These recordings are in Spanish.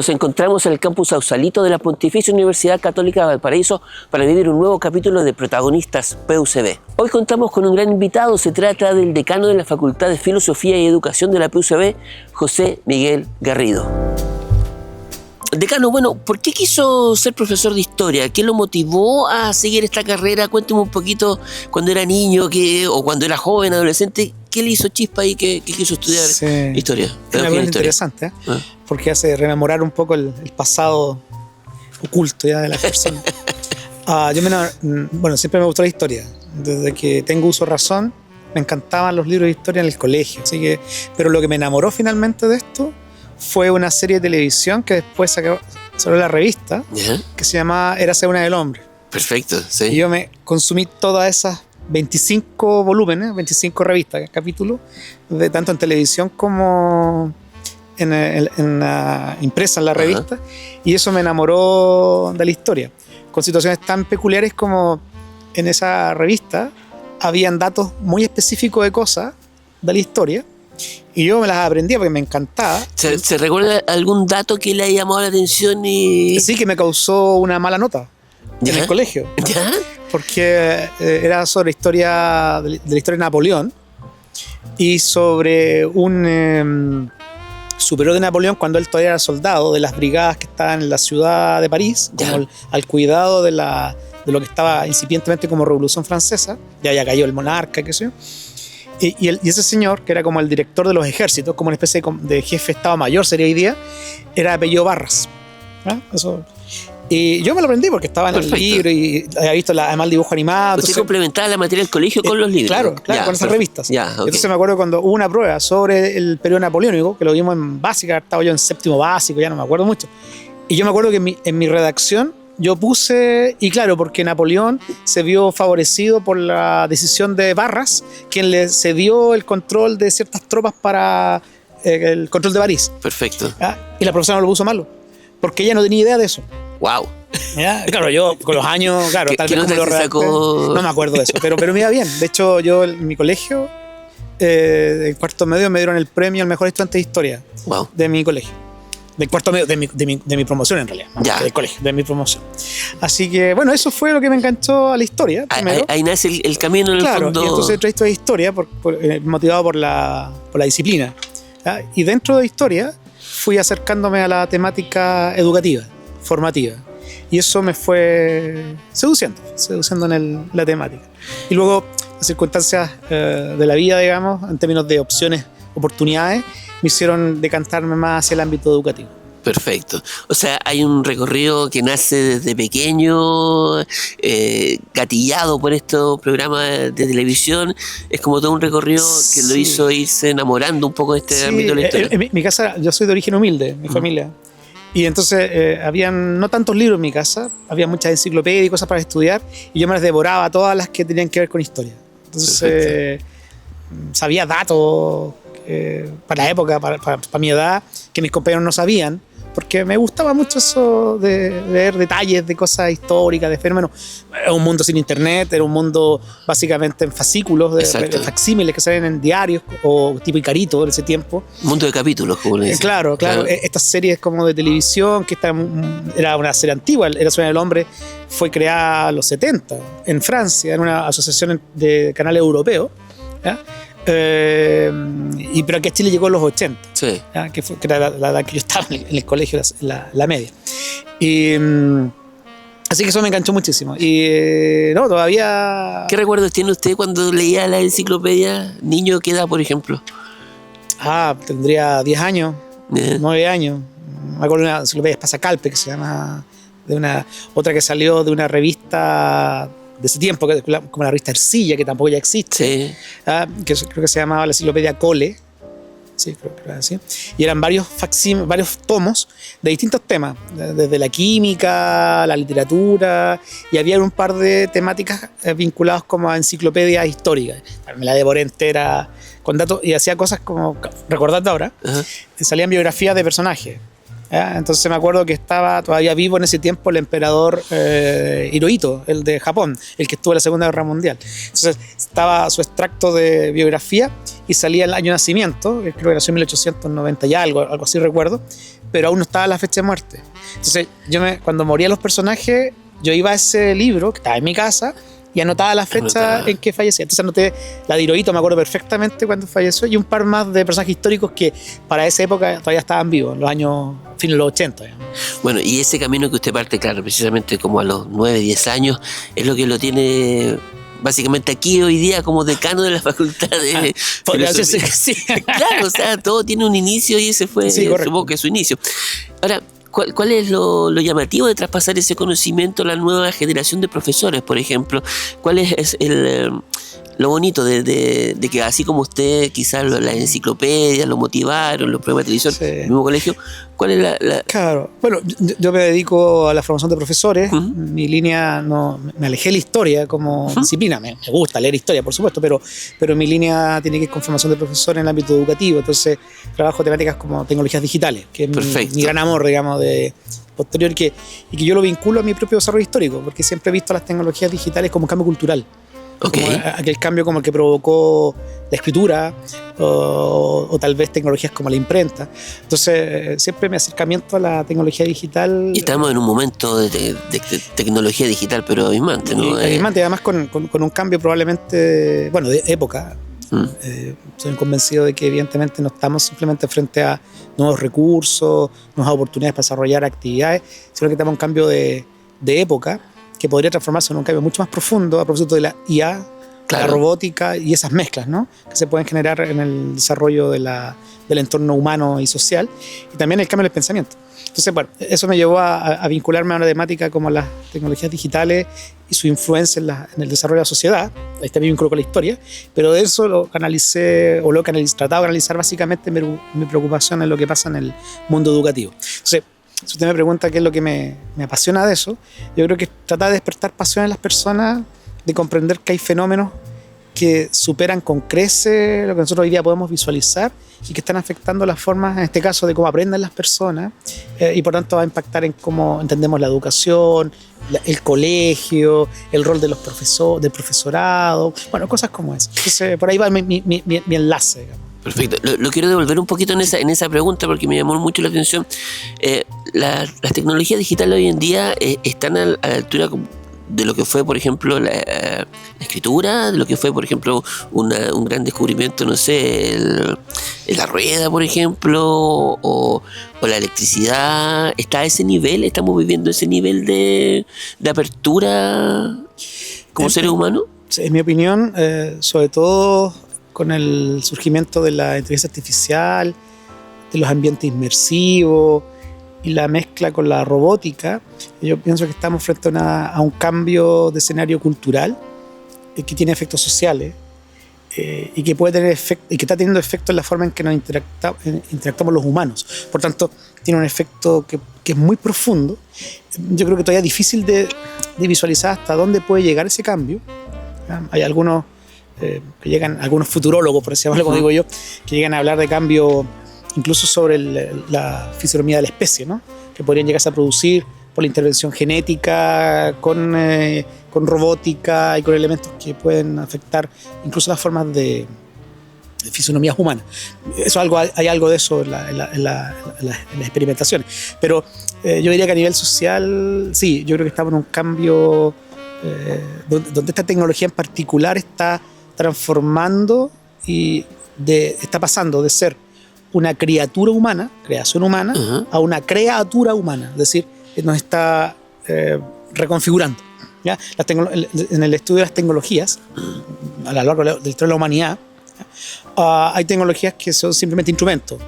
Nos encontramos en el campus Sausalito de la Pontificia Universidad Católica de Valparaíso para vivir un nuevo capítulo de Protagonistas PUCB. Hoy contamos con un gran invitado, se trata del decano de la Facultad de Filosofía y Educación de la PUCB, José Miguel Garrido. Decano, bueno, ¿por qué quiso ser profesor de historia? ¿Qué lo motivó a seguir esta carrera? Cuénteme un poquito cuando era niño o cuando era joven, adolescente, ¿qué le hizo chispa y qué quiso estudiar historia? Es una pregunta interesante, porque hace rememorar un poco el pasado oculto ya de la persona. Siempre me gustó la historia. Desde que tengo uso de razón, me encantaban los libros de historia en el colegio. Pero lo que me enamoró finalmente de esto fue una serie de televisión que después salió la revista, que se llamaba Érase una del hombre. Perfecto, sí. Y yo me consumí todas esas 25 volúmenes, 25 revistas, capítulos, tanto en televisión como impresa en la revista, y eso me enamoró de la historia, con situaciones tan peculiares como en esa revista habían datos muy específicos de cosas de la historia, y yo me las aprendía porque me encantaba. ¿Se recuerda algún dato que le haya llamado la atención? Sí, que me causó una mala nota en el colegio. ¿Ya? Porque era sobre de la historia de Napoleón y sobre un superior de Napoleón cuando él todavía era soldado de las brigadas que estaban en la ciudad de París, como al cuidado de lo que estaba incipientemente como Revolución Francesa. Ya cayó el monarca, qué sé yo. Y ese señor, que era como el director de los ejércitos, como una especie de jefe de Estado Mayor, sería hoy día, era apellido Barras. Eso. Y yo me lo aprendí porque estaba en el libro y había visto además el dibujo animado. ¿Usted complementaba la materia del colegio con los libros? Claro, con esas revistas. Entonces me acuerdo cuando hubo una prueba sobre el periodo napoleónico, que lo vimos en básica, estaba yo en séptimo básico, ya no me acuerdo mucho. Y yo me acuerdo que en mi redacción yo puse, y claro, porque Napoleón se vio favorecido por la decisión de Barras, quien le cedió el control de ciertas tropas para el control de París. Perfecto. Y la profesora no lo puso malo, porque ella no tenía idea de eso. ¡Wow! Claro, yo con los años, tal vez como lo redacté, no me acuerdo de eso, pero me iba bien. De hecho, yo en mi colegio, en cuarto medio, me dieron el premio al mejor estudiante de historia de mi colegio. Del cuarto medio, de mi promoción en realidad. Del colegio, de mi promoción. Así que, bueno, eso fue lo que me enganchó a la historia. Ahí nace el camino en el fondo. Claro, y entonces entré a estudiar historia motivado por la disciplina. Y dentro de historia fui acercándome a la temática educativa, formativa. Y eso me fue seduciendo en la temática. Y luego, las circunstancias de la vida, digamos, en términos de opciones, oportunidades, me hicieron decantarme más hacia el ámbito educativo. Perfecto. O sea, hay un recorrido que nace desde pequeño, gatillado por estos programas de televisión. Es como todo un recorrido que lo hizo irse enamorando un poco de este ámbito de la historia. En mi casa, yo soy de origen humilde, mi familia. Y entonces habían no tantos libros en mi casa, había muchas enciclopedias y cosas para estudiar, y yo me las devoraba todas las que tenían que ver con historia. Entonces sabía datos para la época, para mi edad, que mis compañeros no sabían, porque me gustaba mucho eso de ver detalles de cosas históricas, de fenómenos. Era un mundo sin internet, era un mundo básicamente en fascículos, de facsímiles que salen en diarios o tipo Icarito en ese tiempo. Mundo de capítulos, como le dicen. Claro. Estas series como de televisión, que era una serie antigua, Érase una del hombre, fue creada en los 70 en Francia, en una asociación de canales europeos. Pero aquí a Chile llegó en los 80, que era la que yo estaba en el colegio, la media. Así que eso me enganchó muchísimo. Y todavía... ¿Qué recuerdos tiene usted cuando leía la enciclopedia? ¿Niño qué edad, por ejemplo? Tendría 10 años, 9 años. Me acuerdo de una enciclopedia Pasacalpe, que se llama, otra que salió de una revista de ese tiempo, como la revista Ercilla, que tampoco ya existe, que creo que se llamaba la enciclopedia Cole, creo que era así, y eran varios tomos de distintos temas, desde la química, la literatura, y había un par de temáticas vinculadas como a enciclopedias históricas. Me la devoré entera con datos y hacía cosas como, recordando ahora, salían biografías de personajes. Entonces me acuerdo que estaba todavía vivo en ese tiempo el emperador Hirohito, el de Japón, el que estuvo en la Segunda Guerra Mundial. Entonces estaba su extracto de biografía y salía el año de nacimiento, creo que nació en 1890 y algo así recuerdo, pero aún no estaba la fecha de muerte. Entonces, cuando morían los personajes, yo iba a ese libro que estaba en mi casa y anotaba la fecha en que fallecía. Entonces anoté la de Hirohito, me acuerdo perfectamente cuando falleció, y un par más de personajes históricos que para esa época todavía estaban vivos, en los años, fines de los 80. Digamos. Bueno, y ese camino que usted parte, claro, precisamente como a los 9, 10 años, es lo que lo tiene básicamente aquí hoy día como decano de la facultad de filosofía. Que sí. Claro, o sea, todo tiene un inicio y ese fue, supongo que su inicio. Ahora, ¿cuál es lo llamativo de traspasar ese conocimiento a la nueva generación de profesores, por ejemplo? ¿Cuál es lo bonito de que así como usted, quizás las enciclopedias lo motivaron, los programas de televisión, el mismo colegio, ¿cuál es la...? Claro, bueno, yo me dedico a la formación de profesores. Mi línea, me alejé de la historia como disciplina. Me gusta leer historia, por supuesto, pero mi línea tiene que ir con formación de profesores en el ámbito educativo. Entonces trabajo temáticas como tecnologías digitales, que es mi gran amor, digamos, posterior, y que yo lo vinculo a mi propio desarrollo histórico, porque siempre he visto las tecnologías digitales como un cambio cultural. Como aquel cambio como el que provocó la escritura o tal vez tecnologías como la imprenta. Entonces siempre mi acercamiento a la tecnología digital... Y estamos en un momento de tecnología digital, pero abismante, ¿no? Abismante, además con un cambio probablemente, bueno, de época. Soy convencido de que evidentemente no estamos simplemente frente a nuevos recursos, nuevas oportunidades para desarrollar actividades, sino que estamos en un cambio de época que podría transformarse en un cambio mucho más profundo a propósito de la IA, la robótica y esas mezclas, ¿no?, que se pueden generar en el desarrollo del entorno humano y social, y también el cambio del pensamiento. Entonces, bueno, eso me llevó a vincularme a una temática como las tecnologías digitales y su influencia en el desarrollo de la sociedad. Ahí también vínculo con la historia, pero de eso lo canalicé, o trataba de canalizar básicamente mi preocupación en lo que pasa en el mundo educativo. Entonces, si usted me pregunta qué es lo que me apasiona de eso, yo creo que es tratar de despertar pasión en las personas, de comprender que hay fenómenos que superan con creces lo que nosotros hoy día podemos visualizar y que están afectando las formas, en este caso, de cómo aprenden las personas, y por tanto va a impactar en cómo entendemos la educación, el colegio, el rol de del profesorado, bueno, cosas como eso. Entonces, por ahí va mi enlace, digamos. Perfecto. Lo quiero devolver un poquito en esa pregunta porque me llamó mucho la atención. Las tecnologías digitales hoy en día están a la altura de lo que fue, por ejemplo, la escritura, de lo que fue, por ejemplo, un gran descubrimiento, no sé, la rueda, por ejemplo, o la electricidad. ¿Está a ese nivel? ¿Estamos viviendo ese nivel de apertura como seres humanos? En mi opinión, sobre todo con el surgimiento de la inteligencia artificial, de los ambientes inmersivos y la mezcla con la robótica, yo pienso que estamos frente a un cambio de escenario cultural que tiene efectos sociales y que puede tener y que está teniendo efecto en la forma en que nos interactuamos los humanos. Por tanto, tiene un efecto que es muy profundo. Yo creo que todavía es difícil de visualizar hasta dónde puede llegar ese cambio. Hay algunos algunos futurólogos, por ejemplo, como digo yo, que llegan a hablar de cambio incluso sobre la fisonomía de la especie, ¿no?, que podrían llegarse a producir por la intervención genética, con robótica y con elementos que pueden afectar incluso las formas de fisonomías humanas. Hay algo de eso en las experimentaciones. Pero yo diría que a nivel social, sí, yo creo que estamos en un cambio donde esta tecnología en particular está transformando y está pasando de ser una criatura humana, creación humana, a una criatura humana. Es decir, nos está reconfigurando, ¿ya? En el estudio de las tecnologías, a lo largo de la historia de la humanidad, hay tecnologías que son simplemente instrumentos,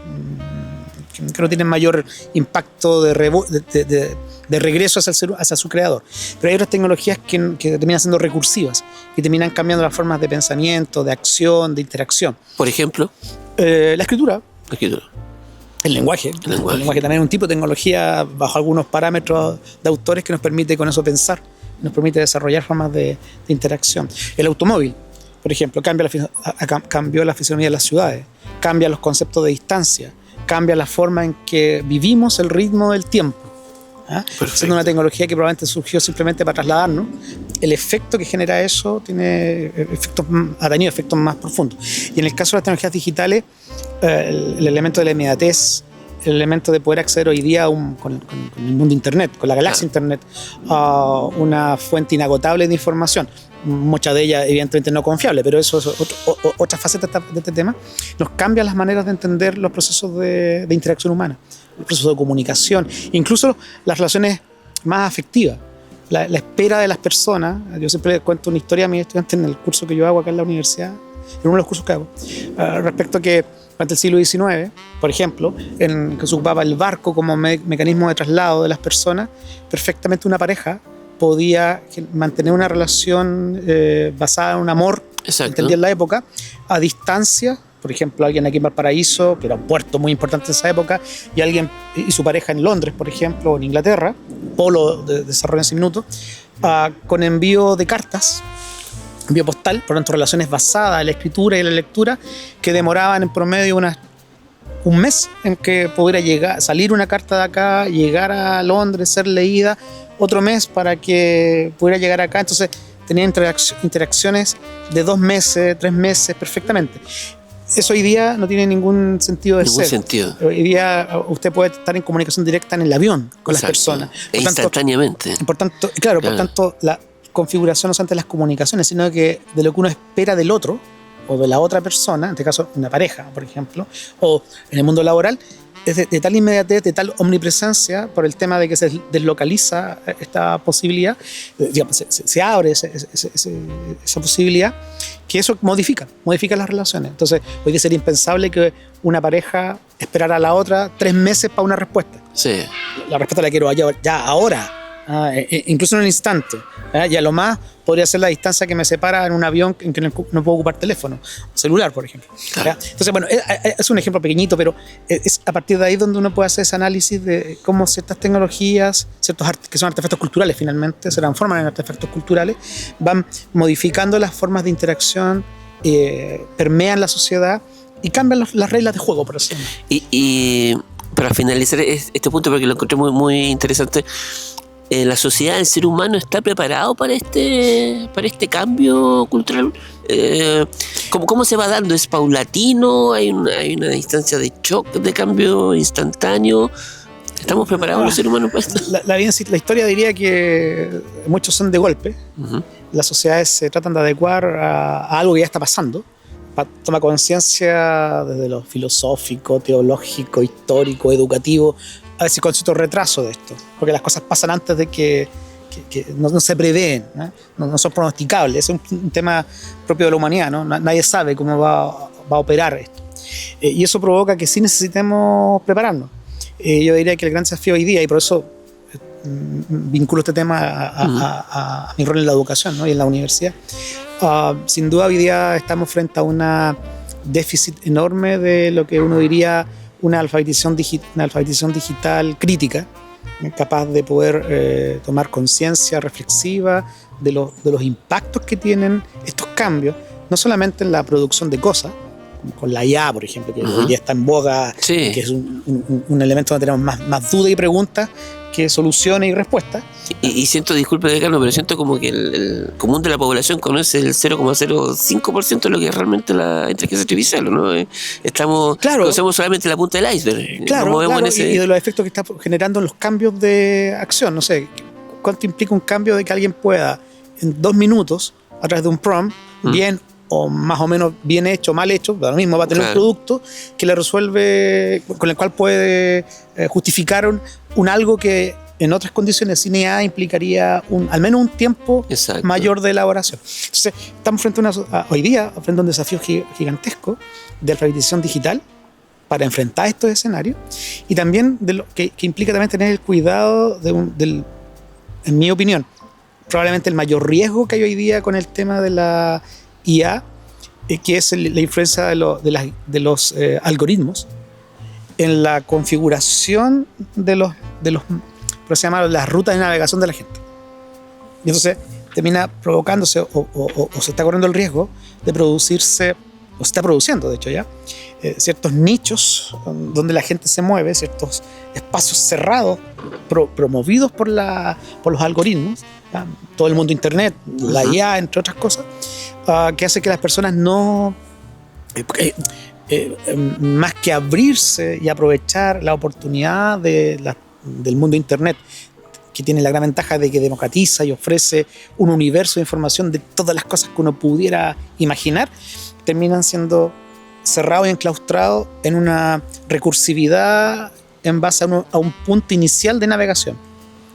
que no tienen mayor impacto de regreso hacia su creador. Pero hay otras tecnologías que terminan siendo recursivas, que terminan cambiando las formas de pensamiento, de acción, de interacción. Por ejemplo, la escritura. El lenguaje. El lenguaje también es un tipo de tecnología bajo algunos parámetros de autores que nos permite con eso pensar, nos permite desarrollar formas de interacción. El automóvil, por ejemplo, cambió la fisonomía de las ciudades, cambia los conceptos de distancia, cambia la forma en que vivimos el ritmo del tiempo. Siendo una tecnología que probablemente surgió simplemente para trasladarnos, el efecto que genera eso ha tenido efectos más profundos. Y en el caso de las tecnologías digitales, el elemento de la inmediatez, el elemento de poder acceder hoy día con el mundo Internet, con la galaxia Internet, a una fuente inagotable de información. Mucha de ella evidentemente no confiable, pero eso es otra faceta de este tema. Nos cambian las maneras de entender los procesos de interacción humana, los procesos de comunicación, incluso las relaciones más afectivas, la espera de las personas. Yo siempre cuento una historia a mis estudiantes en el curso que yo hago acá en la universidad, en uno de los cursos que hago, respecto a que durante el siglo XIX, por ejemplo, en que se ocupaba el barco como mecanismo de traslado de las personas, perfectamente una pareja podía mantener una relación basada en un amor, entendía en la época, a distancia. Por ejemplo, alguien aquí en Valparaíso, que era un puerto muy importante en esa época, y alguien y su pareja en Londres, por ejemplo, o en Inglaterra, polo de desarrollo en ese minuto, con envío de cartas, envío postal, por lo tanto relaciones basadas en la escritura y la lectura, que demoraban en promedio un mes en que pudiera salir una carta de acá, llegar a Londres, ser leída, otro mes para que pudiera llegar acá. Entonces tenían interacciones de 2 meses, 3 meses perfectamente. Eso hoy día no tiene ningún sentido de ser. Sentido. Hoy día usted puede estar en comunicación directa en el avión con las personas. Instantáneamente. Por tanto, la configuración no solamente de las comunicaciones, sino que de lo que uno espera del otro o de la otra persona, en este caso una pareja, por ejemplo, o en el mundo laboral, es de tal inmediatez, de tal omnipresencia, por el tema de que se deslocaliza esta posibilidad, digamos, se abre esa posibilidad, que eso modifica las relaciones. Entonces, hoy día sería impensable que una pareja esperara a la otra 3 meses para una respuesta. Sí. La respuesta la quiero ya ahora, incluso en un instante. Y a lo más podría ser la distancia que me separa en un avión en que no puedo ocupar teléfono, celular, por ejemplo. Claro. Entonces, bueno, es un ejemplo pequeñito, pero es a partir de ahí donde uno puede hacer ese análisis de cómo ciertas tecnologías, que son artefactos culturales finalmente, se transforman en artefactos culturales, van modificando las formas de interacción, permean la sociedad y cambian las reglas de juego, por ejemplo. Y para finalizar este punto, porque lo encontré muy, muy interesante, ¿la sociedad, el ser humano está preparado para este cambio cultural? ¿Cómo se va dando? ¿Es paulatino? ¿Hay una distancia de shock, de cambio instantáneo? ¿Estamos preparados los seres humanos para esto? La historia diría que muchos son de golpe. Uh-huh. Las sociedades se tratan de adecuar a algo que ya está pasando. Toma conciencia desde lo filosófico, teológico, histórico, educativo, a veces con cierto retraso de esto, porque las cosas pasan antes de que no se prevén, no son pronosticables. Es un tema propio de la humanidad, ¿no? Nadie sabe cómo va a operar esto. Y eso provoca que sí necesitemos prepararnos. Yo diría que el gran desafío hoy día, y por eso vinculo este tema a mi rol en la educación, ¿no? Y en la universidad, sin duda hoy día estamos frente a un déficit enorme de lo que uno diría una alfabetización digital crítica, capaz de poder tomar conciencia reflexiva de los impactos que tienen estos cambios, no solamente en la producción de cosas, como con la IA, por ejemplo, que hoy día está en boga, sí, que es un elemento donde tenemos más dudas y preguntas que soluciones y respuestas. Y siento, disculpe, decano, pero siento como que el común de la población conoce el 0,05% de lo que es realmente la inteligencia artificial, ¿no? Conocemos solamente la punta del iceberg. Claro, y de los efectos que está generando en los cambios de acción. No sé, ¿cuánto implica un cambio de que alguien pueda, en 2 minutos, a través de un prompt, bien o más o menos bien hecho, mal hecho, lo mismo, va a tener un producto que le resuelve, con el cual puede justificar un algo que en otras condiciones sin IA implicaría al menos un tiempo mayor de elaboración. Entonces, estamos hoy día frente a un desafío gigantesco de alfabetización digital para enfrentar estos escenarios, y también de lo que implica también tener el cuidado en mi opinión, probablemente el mayor riesgo que hay hoy día con el tema de la IA, que es la influencia de los algoritmos en la configuración de los por se llama las rutas de navegación de la gente. Y entonces termina provocándose o se está corriendo el riesgo de producirse, o se está produciendo de hecho ya, ciertos nichos donde la gente se mueve, ciertos espacios cerrados promovidos por los algoritmos, ¿ya? Todo el mundo internet, la IA, entre otras cosas, que hace que las personas no más que abrirse y aprovechar la oportunidad del mundo de Internet, que tiene la gran ventaja de que democratiza y ofrece un universo de información de todas las cosas que uno pudiera imaginar, terminan siendo cerrados y enclaustrados en una recursividad en base a un punto inicial de navegación.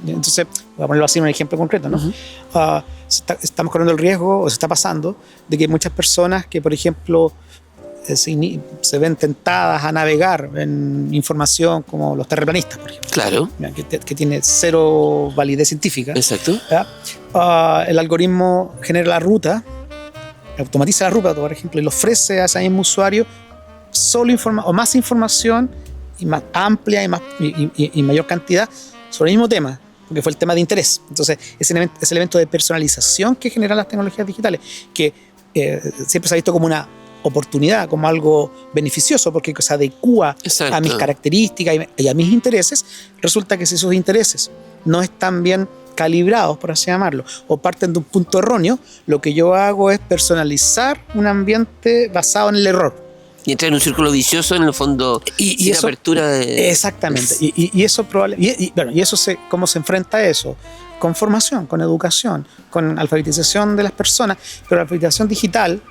Entonces, voy a ponerlo así en un ejemplo concreto, ¿no? Estamos corriendo el riesgo, o se está pasando, de que muchas personas que, por ejemplo, se ven tentadas a navegar en información como los terraplanistas, por ejemplo. Claro. Que tiene cero validez científica. Exacto. El algoritmo genera la ruta, automatiza la ruta, por ejemplo, y le ofrece a ese mismo usuario o más información y más amplia y mayor cantidad sobre el mismo tema, porque fue el tema de interés. Entonces, ese elemento de personalización que generan las tecnologías digitales, que siempre se ha visto como una oportunidad, como algo beneficioso, porque se adecua a mis características y a mis intereses, resulta que si esos intereses no están bien calibrados, por así llamarlo, o parten de un punto erróneo, lo que yo hago es personalizar un ambiente basado en el error. Y entrar en un círculo vicioso, en el fondo, y eso, apertura de... Exactamente. Y eso ¿cómo se enfrenta a eso? Con formación, con educación, con alfabetización de las personas, pero la alfabetización digital,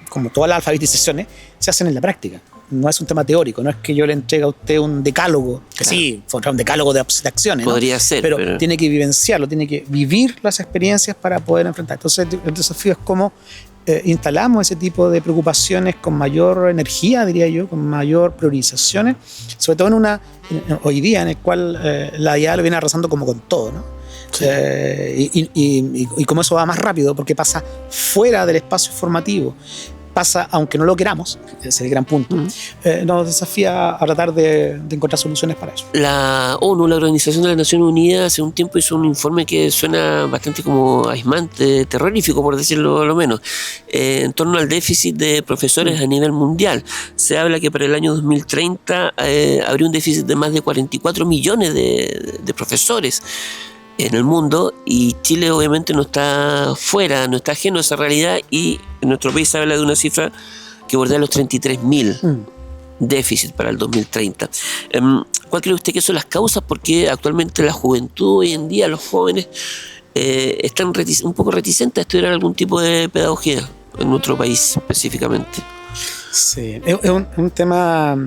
como todas las alfabetizaciones, se hacen en la práctica. No es un tema teórico, no es que yo le entregue a usted un decálogo, que sí, un decálogo de acciones. Podría ¿no? ser, pero tiene que vivenciarlo, tiene que vivir las experiencias para poder enfrentar. Entonces, el desafío es cómo instalamos ese tipo de preocupaciones con mayor energía, diría yo, con mayor priorizaciones, sobre todo hoy día en el cual la IA lo viene arrasando como con todo, ¿no? Sí. Y como eso va más rápido, porque pasa fuera del espacio formativo, pasa aunque no lo queramos, ese es el gran punto, nos desafía a tratar de encontrar soluciones para eso. La ONU, la Organización de las Naciones Unidas, hace un tiempo hizo un informe que suena bastante como aismante, terrorífico, por decirlo lo menos, en torno al déficit de profesores a nivel mundial. Se habla que para el año 2030 habría un déficit de más de 44 millones de profesores en el mundo, y Chile obviamente no está fuera, no está ajeno a esa realidad, y en nuestro país se habla de una cifra que bordea los 33.000 déficit para el 2030. ¿Cuál cree usted que son las causas? Porque actualmente la juventud, hoy en día los jóvenes están un poco reticentes a estudiar algún tipo de pedagogía en nuestro país específicamente. Sí, es un tema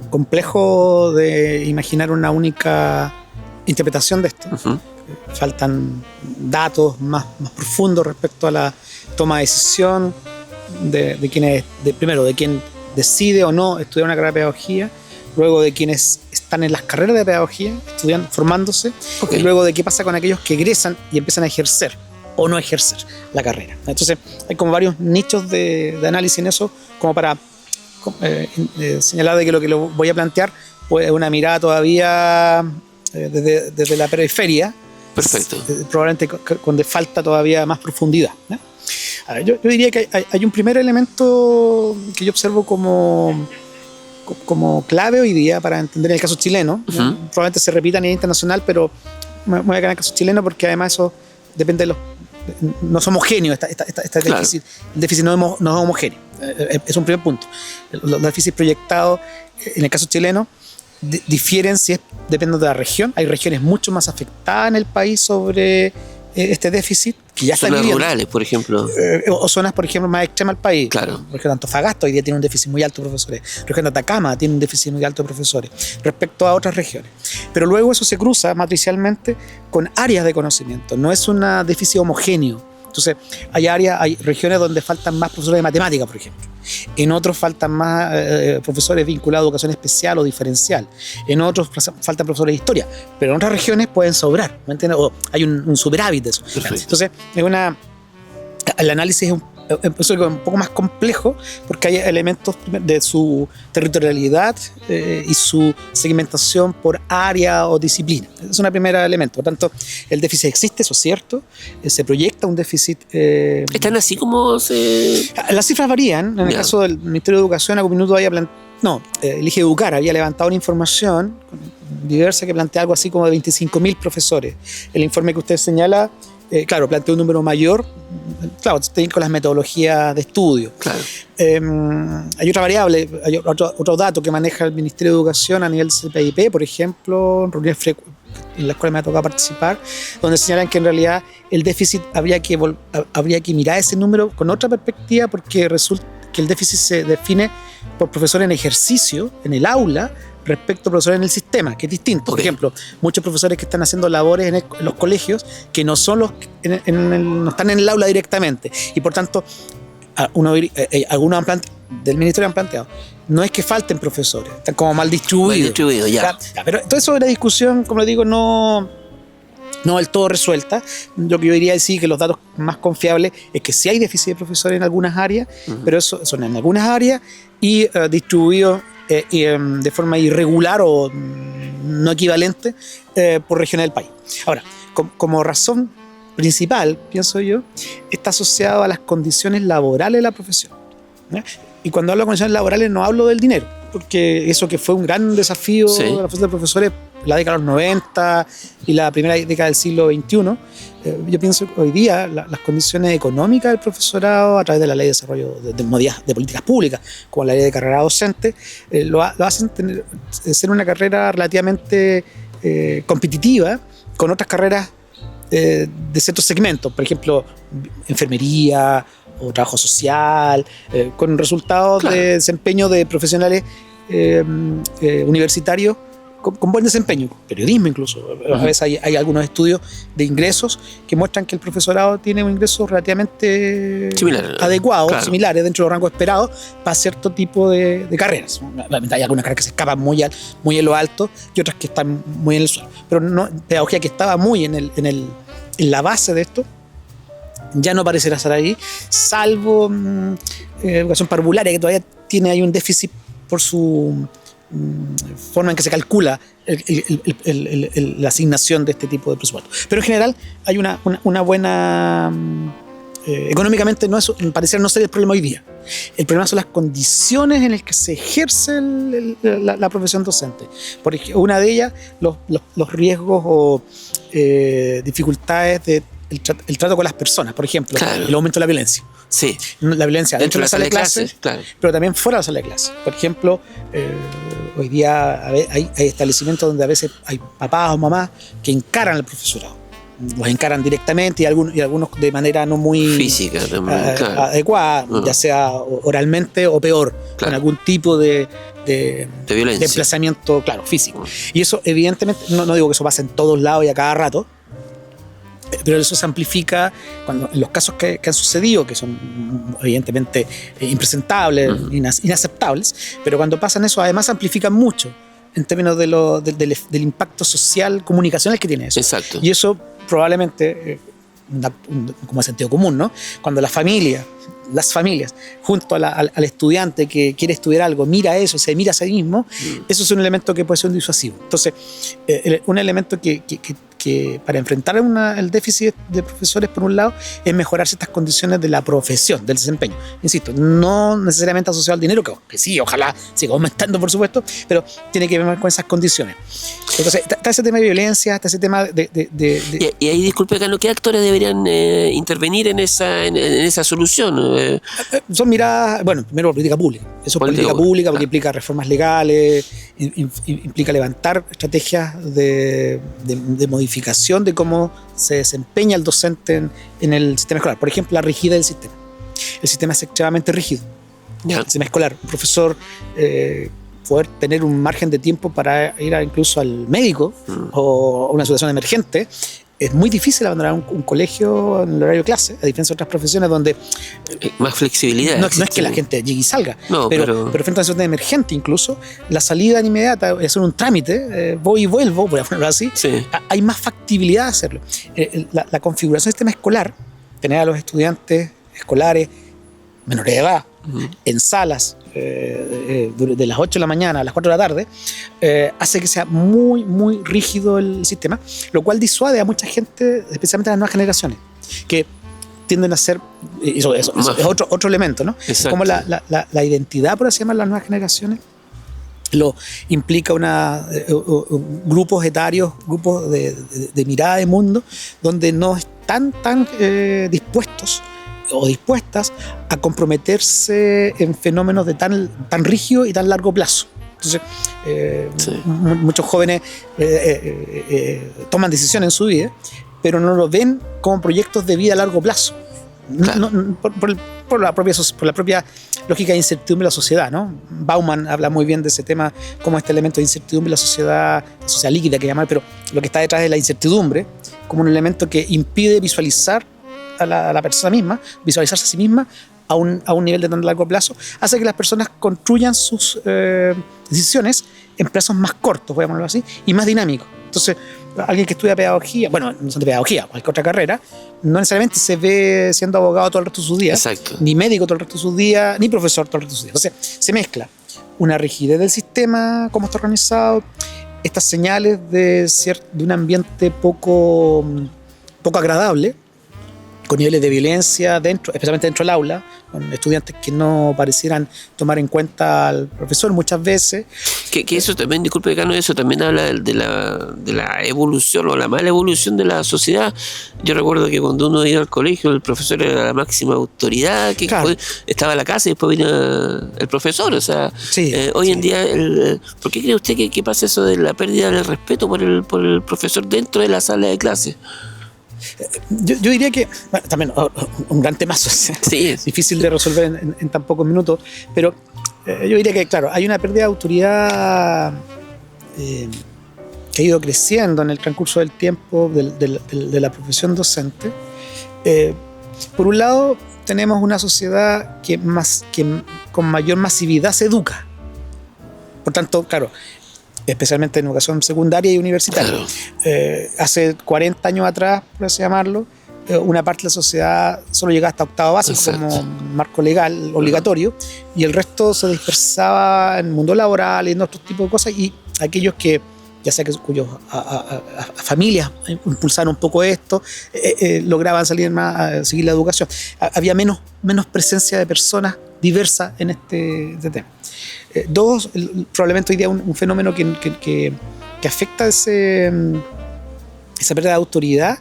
complejo de imaginar una única interpretación de esto. Faltan datos más profundos respecto a la toma de decisión primero de quién decide o no estudiar una carrera de pedagogía, luego de quienes están en las carreras de pedagogía estudiando, formándose, y luego de qué pasa con aquellos que egresan y empiezan a ejercer o no ejercer la carrera. Entonces hay como varios nichos de análisis en eso, como para señalar de que lo que lo voy a plantear pues, es una mirada todavía desde la periferia. Perfecto. Probablemente donde falta todavía más profundidad, ¿no? A ver, yo diría que hay un primer elemento que yo observo como clave hoy día para entender el caso chileno. Probablemente se repita a nivel internacional, pero me voy a quedar en el caso chileno porque además eso depende de no es homogéneo claro. déficit. El déficit no es homogéneo. Es un primer punto. Los déficits proyectados en el caso chileno difieren depende de la región. Hay regiones mucho más afectadas en el país sobre este déficit que ya están viviendo. Zonas rurales, por ejemplo. O zonas, por ejemplo, más extremas del país. Claro. Por ejemplo, Antofagasta hoy día tiene un déficit muy alto de profesores. La región de Atacama tiene un déficit muy alto de profesores respecto a otras regiones. Pero luego eso se cruza matricialmente con áreas de conocimiento. No es un déficit homogéneo. Entonces, hay regiones donde faltan más profesores de matemática, por ejemplo. En otros faltan más profesores vinculados a educación especial o diferencial. En otros faltan profesores de historia. Pero en otras regiones pueden sobrar, ¿me entiendes? O hay un superávit de eso. Perfecto. Entonces, el análisis es un poco más complejo porque hay elementos de su territorialidad y su segmentación por área o disciplina. Es un primer elemento. Por tanto, el déficit existe, eso es cierto. Se proyecta un déficit. ¿Están así como se...? Las cifras varían. En el caso del Ministerio de Educación, algún minuto Elige Educar había levantado una información diversa que plantea algo así como de 25.000 profesores. El informe que usted señala claro, plantea un número mayor, claro, tienen con las metodologías de estudio. Claro. Hay otra variable, hay otro dato que maneja el Ministerio de Educación a nivel CPIP, por ejemplo, en reuniones en las cuales me ha tocado participar, donde señalan que en realidad el déficit habría que mirar ese número con otra perspectiva, porque resulta que el déficit se define por profesores en ejercicio, en el aula, respecto a profesores en el sistema, que es distinto. Por ejemplo, muchos profesores que están haciendo labores en los colegios que no son no están en el aula directamente, y por tanto algunos del ministerio han planteado, no es que falten profesores, están como mal distribuidos. Ya. Pero todo eso es una discusión, como le digo, no del todo resuelta. Lo que yo diría es sí, que los datos más confiables es que sí hay déficit de profesores en algunas áreas, pero eso son en algunas áreas y distribuidos de forma irregular o no equivalente por regiones del país. Ahora, como razón principal, pienso yo, está asociado a las condiciones laborales de la profesión, ¿no? Y cuando hablo de condiciones laborales no hablo del dinero, porque eso que fue un gran desafío de la profesión de profesores en la década de los 90 y la primera década del siglo XXI. Yo pienso que hoy día las condiciones económicas del profesorado, a través de la Ley de Desarrollo de Políticas Públicas, como la Ley de Carrera Docente, lo hacen ser una carrera relativamente competitiva con otras carreras de ciertos segmentos, por ejemplo, enfermería o trabajo social, con resultados de desempeño de profesionales universitarios con buen desempeño, periodismo incluso. A veces hay algunos estudios de ingresos que muestran que el profesorado tiene un ingreso relativamente adecuado, similares dentro de los rangos esperados para cierto tipo de carreras. Hay algunas carreras que se escapan muy en lo alto y otras que están muy en el suelo. Pero no, pedagogía que estaba muy en la base de esto ya no parecerá estar ahí, salvo educación parvularia, que todavía tiene ahí un déficit por su forma en que se calcula la asignación de este tipo de presupuesto. Pero en general hay una buena... económicamente pareciera no ser el problema hoy día. El problema son las condiciones en las que se ejerce la profesión docente. Porque una de ellas, los riesgos o dificultades el trato con las personas, por ejemplo, el aumento de la violencia. Sí. La violencia dentro de la sala de clases, pero también fuera de la sala de clases. Por ejemplo, hoy día hay establecimientos donde a veces hay papás o mamás que encaran al profesorado. Los encaran directamente y algunos de manera no muy física también, adecuada, ya sea oralmente o peor, con algún tipo de violencia, de emplazamiento, físico. Y eso evidentemente, no digo que eso pase en todos lados y a cada rato, pero eso se amplifica cuando en los casos que han sucedido, que son evidentemente impresentables, inaceptables, pero cuando pasan eso además amplifican mucho en términos del impacto social, comunicacional que tiene eso. Exacto. Y eso probablemente, como sentido común, ¿no? Cuando las familias, junto al estudiante que quiere estudiar algo, mira eso, se mira a sí mismo, eso es un elemento que puede ser disuasivo. Entonces, un elemento que para enfrentar el déficit de profesores, por un lado, es mejorar ciertas condiciones de la profesión, del desempeño. Insisto, no necesariamente asociado al dinero, que sí, ojalá siga aumentando, por supuesto, pero tiene que ver con esas condiciones. Entonces, está ese tema de violencia, está ese tema Y ahí, disculpe, Carlos, ¿qué actores deberían intervenir en esa solución? Son miradas, primero política pública. Eso es política pública porque implica reformas legales, implica levantar estrategias de modificación de cómo se desempeña el docente en el sistema escolar. Por ejemplo, la rigidez del sistema. El sistema es extremadamente rígido. El sistema escolar, un profesor poder tener un margen de tiempo para ir incluso al médico o a una situación emergente. Es muy difícil abandonar un colegio en el horario de clase, a diferencia de otras profesiones donde... más flexibilidad. No es que la gente llegue y salga, pero frente a una situación emergente incluso, la salida inmediata, hacer un trámite, voy y vuelvo, voy a ponerlo así, hay más factibilidad de hacerlo. La configuración del sistema escolar, tener a los estudiantes escolares menores de edad, en salas, de las 8 de la mañana a las 4 de la tarde, hace que sea muy, muy rígido el sistema, lo cual disuade a mucha gente, especialmente a las nuevas generaciones, que tienden a ser, eso es otro elemento, ¿no? Exacto. Como la identidad, por así llamar, las nuevas generaciones, implica grupos etarios, grupos de mirada de mundo, donde no tan dispuestos o dispuestas a comprometerse en fenómenos de tan rígido y tan largo plazo. Entonces, muchos jóvenes toman decisiones en su vida, pero no lo ven como proyectos de vida a largo plazo. Claro. Por la propia lógica de incertidumbre de la sociedad, ¿no? Bauman habla muy bien de ese tema como este elemento de incertidumbre de la sociedad líquida que llaman, pero lo que está detrás de la incertidumbre como un elemento que impide visualizar a la persona misma, visualizarse a sí misma a un nivel de tan largo plazo, hace que las personas construyan sus decisiones en plazos más cortos, voy a llamarlo así, y más dinámicos. Entonces, alguien que estudia pedagogía, bueno, no solo pedagogía, cualquier otra carrera, no necesariamente se ve siendo abogado todo el resto de sus días, exacto, ni médico todo el resto de sus días, ni profesor todo el resto de sus días. O sea, se mezcla una rigidez del sistema, cómo está organizado, estas señales de un ambiente poco agradable, con niveles de violencia especialmente dentro del aula, con estudiantes que no parecieran tomar en cuenta al profesor muchas veces. Que eso también, disculpe decano, eso también habla de la evolución o la mala evolución de la sociedad. Yo recuerdo que cuando uno iba al colegio, el profesor era la máxima autoridad, que claro, estaba en la casa y después venía el profesor. O sea, hoy en día, ¿por qué cree usted que pasa eso de la pérdida del respeto por el profesor dentro de la sala de clase? Yo diría que, bueno, también un gran temazo, sí, es difícil de resolver en tan pocos minutos, pero yo diría que, claro, hay una pérdida de autoridad que ha ido creciendo en el transcurso del tiempo de la profesión docente. Por un lado, tenemos una sociedad que con mayor masividad se educa. Por tanto, claro, especialmente en educación secundaria y universitaria. Claro. Hace 40 años atrás, por así llamarlo, una parte de la sociedad solo llegaba hasta octavo básico. Exacto. Como marco legal obligatorio, y el resto se dispersaba en el mundo laboral y en otros tipos de cosas, y aquellos que, ya sea que cuyos familias impulsaron un poco esto, lograban salir más a seguir la educación. Había menos presencia de personas diversas en este tema. Dos, probablemente hoy día un fenómeno que afecta esa pérdida de autoridad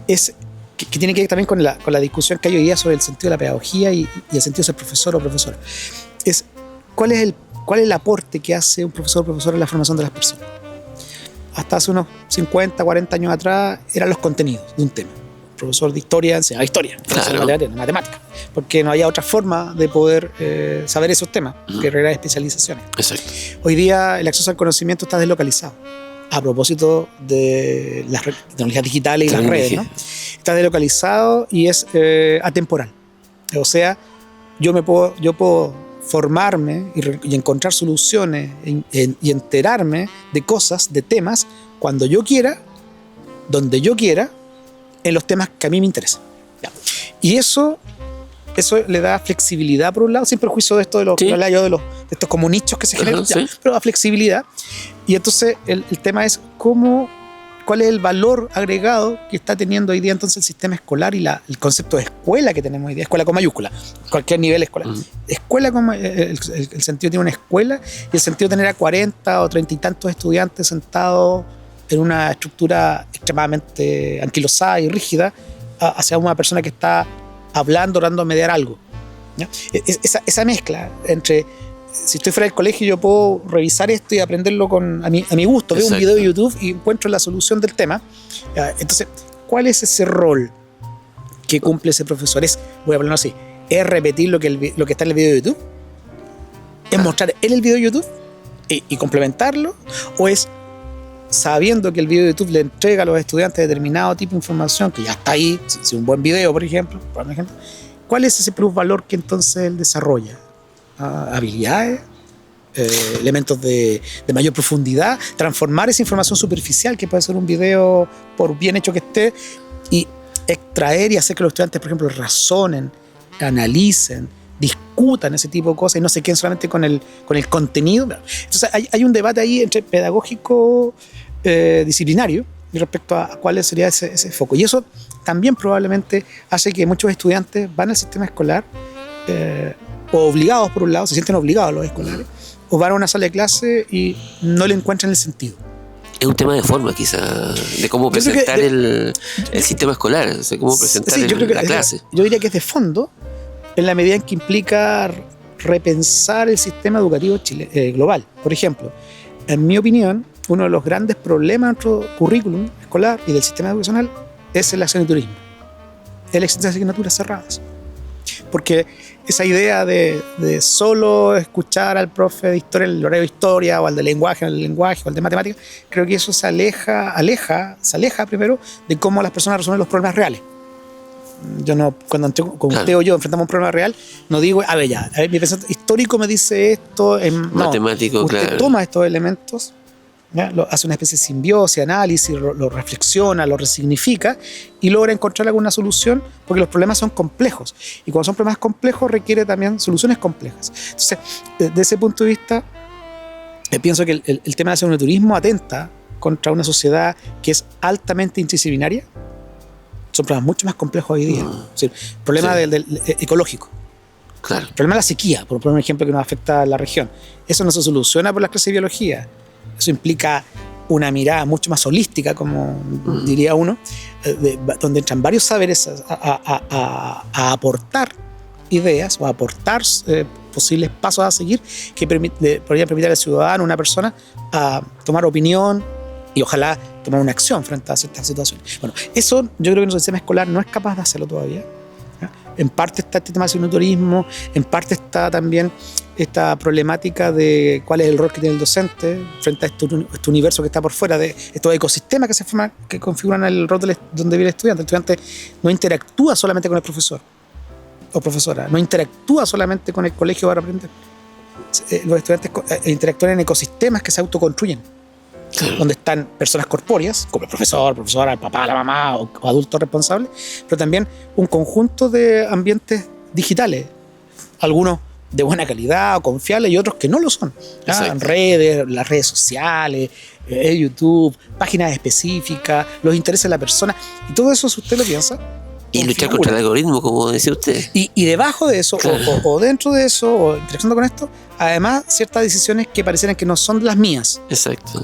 es que tiene que ver también con la discusión que hay hoy día sobre el sentido de la pedagogía y el sentido de ser profesor o profesora. Es ¿cuál es el aporte que hace un profesor o profesora en la formación de las personas? Hasta hace unos 50, 40 años atrás eran los contenidos de un tema. El profesor de historia enseñaba historia, claro, de matemática, porque no había otra forma de poder saber esos temas, que requería especializaciones. Exacto. Hoy día el acceso al conocimiento está deslocalizado, a propósito de las tecnologías digitales y las redes, ¿no? Está deslocalizado y es atemporal. O sea, yo puedo formarme y encontrar soluciones y enterarme de cosas, de temas, cuando yo quiera, donde yo quiera, en los temas que a mí me interesan. Y eso le da flexibilidad por un lado, sin perjuicio de esto de estos como nichos que se generan, pero da flexibilidad. Y entonces el tema es cuál es el valor agregado que está teniendo hoy día entonces el sistema escolar y el concepto de escuela que tenemos hoy día, escuela con mayúscula, cualquier nivel escolar. Escuela el sentido de una escuela, y el sentido de tener a 40 o 30 y tantos estudiantes sentados en una estructura extremadamente anquilosada y rígida hacia una persona que está hablando, tratando de mediar algo, ¿no? Esa mezcla entre, si estoy fuera del colegio, yo puedo revisar esto y aprenderlo a mi gusto. Veo un video de YouTube y encuentro la solución del tema. Entonces, ¿cuál es ese rol que cumple ese profesor? Voy a hablarlo así, ¿es repetir lo que está en el video de YouTube? ¿Es mostrar el video de YouTube y complementarlo? ¿O es, sabiendo que el video de YouTube le entrega a los estudiantes determinado tipo de información, que ya está ahí, si un buen video, por ejemplo, cuál es ese plusvalor que entonces él desarrolla? Habilidades, elementos de mayor profundidad, transformar esa información superficial que puede ser un video, por bien hecho que esté, y extraer y hacer que los estudiantes, por ejemplo, razonen, analicen, discutan ese tipo de cosas y no se queden solamente con el contenido. Entonces hay un debate ahí entre pedagógico, disciplinario, respecto a cuál sería ese foco. Y eso también probablemente hace que muchos estudiantes van al sistema escolar o obligados, por un lado, se sienten obligados los escolares, o van a una sala de clase y no le encuentran el sentido. Es un tema de forma, quizá, de cómo presentar el sistema escolar, o sea, cómo presentar la clase. Yo diría que es de fondo, en la medida en que implica repensar el sistema educativo global. Por ejemplo, en mi opinión, uno de los grandes problemas de nuestro currículum escolar y del sistema educacional es el asignaturalismo, es la existencia de asignaturas cerradas. Porque esa idea de solo escuchar al profe de historia, el horario de historia, o al de lenguaje, o al de matemáticas, creo que eso se aleja primero de cómo las personas resuelven los problemas reales. Yo no, cuando con usted o yo enfrentamos un problema real, no digo, mi pensamiento histórico me dice esto, matemático, usted toma estos elementos, ¿ya? Hace una especie de simbiosis, análisis, lo reflexiona, lo resignifica y logra encontrar alguna solución, porque los problemas son complejos, y cuando son problemas complejos requiere también soluciones complejas. Entonces, desde ese punto de vista, pienso que el tema del asignaturalismo atenta contra una sociedad que es altamente interdisciplinaria. Son problemas mucho más complejos hoy día. El problema del ecológico. Claro. El problema de la sequía, por poner un ejemplo que nos afecta a la región. Eso no se soluciona por las clases de biología. Eso implica una mirada mucho más holística, como diría uno, donde entran varios saberes a aportar ideas o a aportar posibles pasos a seguir que podrían permitir al ciudadano, a una persona, a tomar opinión y ojalá tomar una acción frente a ciertas situaciones. Bueno, eso yo creo que nuestro sistema escolar no es capaz de hacerlo todavía. ¿Ya? En parte está este tema del asignaturalismo, en parte está también esta problemática de cuál es el rol que tiene el docente frente a este universo que está por fuera de estos ecosistemas que configuran el rol donde vive el estudiante. El estudiante no interactúa solamente con el profesor o profesora, no interactúa solamente con el colegio para aprender. Los estudiantes interactúan en ecosistemas que se autoconstruyen, donde están personas corpóreas, como el profesor, profesora, el papá, la mamá o adultos responsables, pero también un conjunto de ambientes digitales, algunos de buena calidad o confiables y otros que no lo son. Redes, las redes sociales, YouTube, páginas específicas, los intereses de la persona, y todo eso, si usted lo piensa, y luchar contra el algoritmo, como decía usted. Y debajo de eso, o dentro de eso, o interaccionando con esto, además ciertas decisiones que parecieran que no son las mías,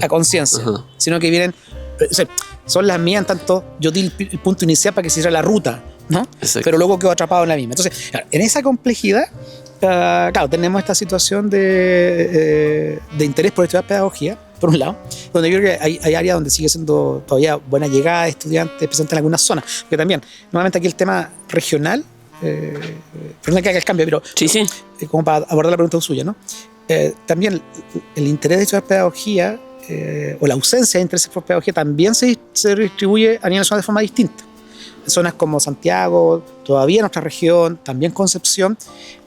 a conciencia, sino que vienen, son las mías en tanto yo di el punto inicial para que se hiciera la ruta, ¿no? Pero luego quedo atrapado en la misma. Entonces, en esa complejidad, tenemos esta situación de interés por estudiar pedagogía, por un lado, donde yo creo que hay áreas donde sigue siendo todavía buena llegada de estudiantes, especialmente en algunas zonas, porque también, nuevamente aquí el tema regional, perdón que haga el cambio, pero como para abordar la pregunta suya, ¿no? También el interés de estudiar pedagogía, o la ausencia de interés por pedagogía, también se distribuye a nivel nacional de forma distinta. En zonas como Santiago, todavía en nuestra región, también Concepción,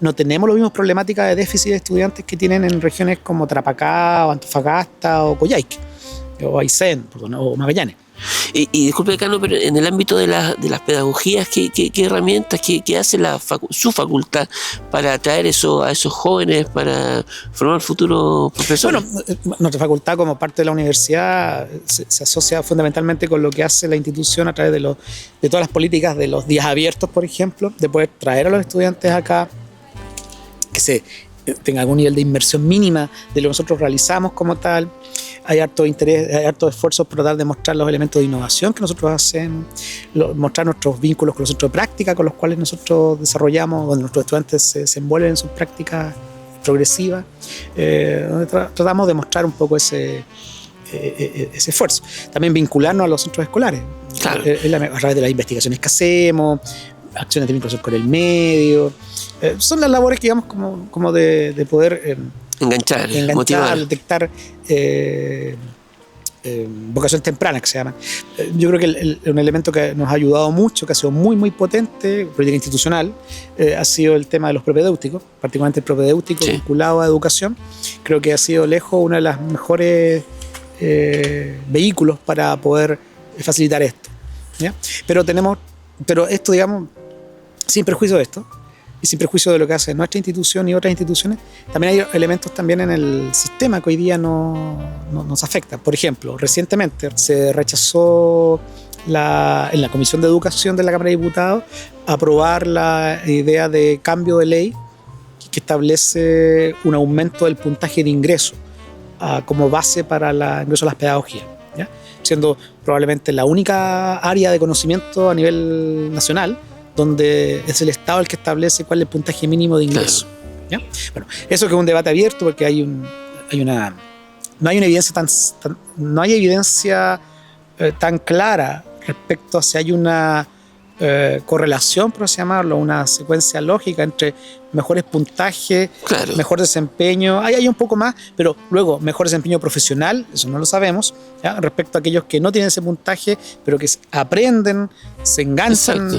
no tenemos las mismas problemáticas de déficit de estudiantes que tienen en regiones como Tarapacá, o Antofagasta, o Coyhaique, o Aysén, o Magallanes. Y disculpe, decano, pero en el ámbito de las pedagogías, ¿qué herramientas, qué hace su facultad para atraer a esos jóvenes para formar futuros profesores? Bueno, nuestra facultad, como parte de la universidad, se asocia fundamentalmente con lo que hace la institución a través de todas las políticas de los días abiertos, por ejemplo, de poder traer a los estudiantes acá, que se tenga algún nivel de inversión mínima de lo que nosotros realizamos como tal. Hay harto interés, hay harto esfuerzo por tratar de mostrar los elementos de innovación que nosotros hacemos, mostrar nuestros vínculos con los centros de práctica con los cuales nosotros desarrollamos, donde nuestros estudiantes se envuelven en sus prácticas progresivas, donde tratamos de mostrar un poco ese esfuerzo. También vincularnos a los centros escolares, a través de las investigaciones que hacemos, acciones de vinculación con el medio. Son las labores que, digamos, como de poder enganchar, motivar, detectar vocación temprana, que se llama. Yo creo que un elemento que nos ha ayudado mucho, que ha sido muy, muy potente, política institucional, ha sido el tema de los propedéuticos, particularmente el propedéutico vinculado a educación. Creo que ha sido lejos uno de los mejores vehículos para poder facilitar esto, ¿ya? Pero esto, digamos, sin perjuicio de esto, y sin perjuicio de lo que hace nuestra institución y otras instituciones, también hay elementos también en el sistema que hoy día nos afectan. Por ejemplo, recientemente se rechazó en la Comisión de Educación de la Cámara de Diputados aprobar la idea de cambio de ley que establece un aumento del puntaje de ingreso como base para el ingreso a las pedagogías. ¿ya? Siendo probablemente la única área de conocimiento a nivel nacional donde es el Estado el que establece cuál es el puntaje mínimo de ingreso. ¿Ya? Bueno, eso que es un debate abierto porque no hay evidencia tan clara respecto a si hay una correlación, por así llamarlo, una secuencia lógica entre mejores puntajes, mejor desempeño. Hay un poco más, pero luego mejor desempeño profesional, eso no lo sabemos, ¿ya? Respecto a aquellos que no tienen ese puntaje, pero que aprenden, se enganchan,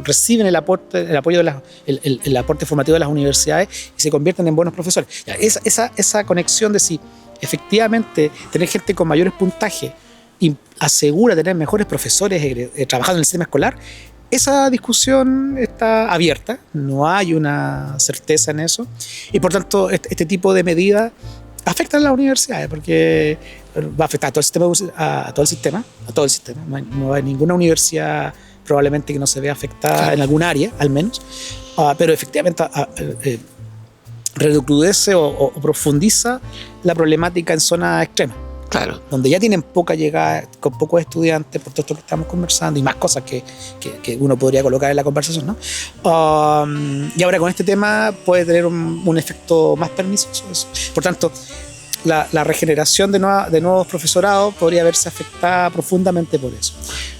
reciben el aporte formativo de las universidades y se convierten en buenos profesores. ¿Ya? Esa conexión de si efectivamente tener gente con mayores puntajes asegura tener mejores profesores trabajando en el sistema escolar. Esa discusión está abierta, no hay una certeza en eso y por tanto este tipo de medidas afectan a las universidades porque va a afectar a todo el sistema. No hay ninguna universidad probablemente que no se vea afectada en algún área, al menos, pero efectivamente recrudece o profundiza la problemática en zonas extremas. Claro. Donde ya tienen poca llegada, con pocos estudiantes, por todo esto que estamos conversando y más cosas que uno podría colocar en la conversación, ¿no? Y ahora con este tema puede tener un efecto más pernicioso. Por tanto, la regeneración de nuevos profesorados podría verse afectada profundamente por eso.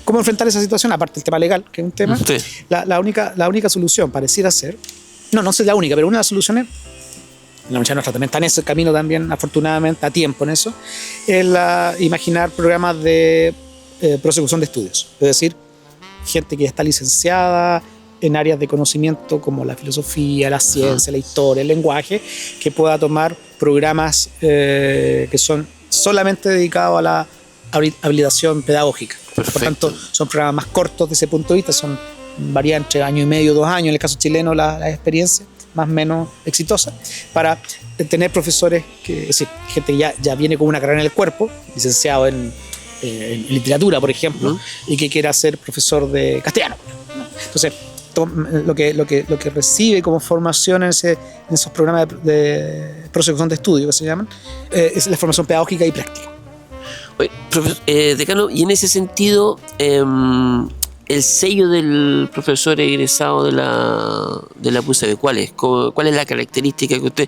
¿Cómo enfrentar esa situación? Aparte del tema legal, que es un tema, sí. La única solución pareciera ser, no sé la única, pero una de las soluciones, la Universidad nuestra también está en ese camino también, afortunadamente, a tiempo en eso, es imaginar programas de prosecución de estudios. Es decir, gente que ya está licenciada en áreas de conocimiento como la filosofía, la ciencia, la historia, el lenguaje, que pueda tomar programas que son solamente dedicados a la habilitación pedagógica. Perfecto. Por tanto, son programas más cortos desde ese punto de vista, varían entre año y medio, 2 años, en el caso chileno la experiencia, más o menos exitosa, para tener profesores, es decir, gente que ya viene con una carrera en el cuerpo, licenciado en literatura, por ejemplo, y que quiera ser profesor de castellano. Entonces, lo que recibe como formación en esos programas de prosecución de estudio, que se llaman, es la formación pedagógica y práctica. Oye, decano, y en ese sentido, el sello del profesor egresado de la PUCB, ¿cuál es? ¿Cuál es la característica que usted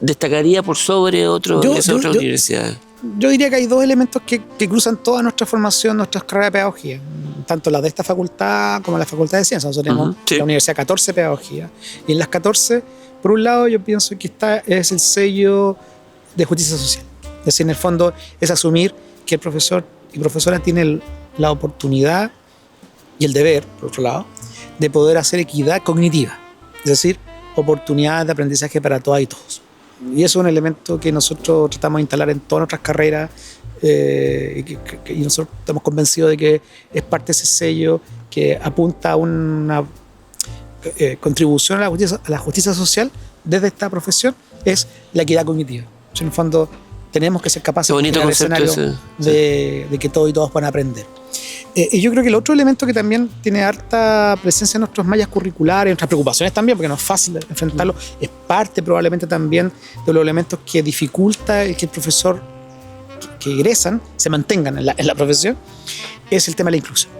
destacaría por sobre otras universidades? Yo diría que hay 2 elementos que cruzan toda nuestra formación, nuestras carreras de pedagogía, tanto las de esta facultad como la facultad de ciencias. Nosotros tenemos la Universidad 14 Pedagogía, y en las 14, por un lado, yo pienso que es el sello de justicia social. Es decir, en el fondo es asumir que el profesor y profesora tienen la oportunidad y el deber, por otro lado, de poder hacer equidad cognitiva, es decir, oportunidades de aprendizaje para todas y todos. Y eso es un elemento que nosotros tratamos de instalar en todas nuestras carreras y nosotros estamos convencidos de que es parte de ese sello que apunta a una contribución a la justicia social desde esta profesión, es la equidad cognitiva. En el fondo, tenemos que ser capaces de crear el escenario de que todos y todos puedan aprender. Y yo creo que el otro elemento que también tiene harta presencia en nuestras mallas curriculares, en nuestras preocupaciones también, porque no es fácil enfrentarlo, es parte probablemente también de los elementos que dificulta que el profesor que egresan se mantengan en la profesión, es el tema de la inclusión.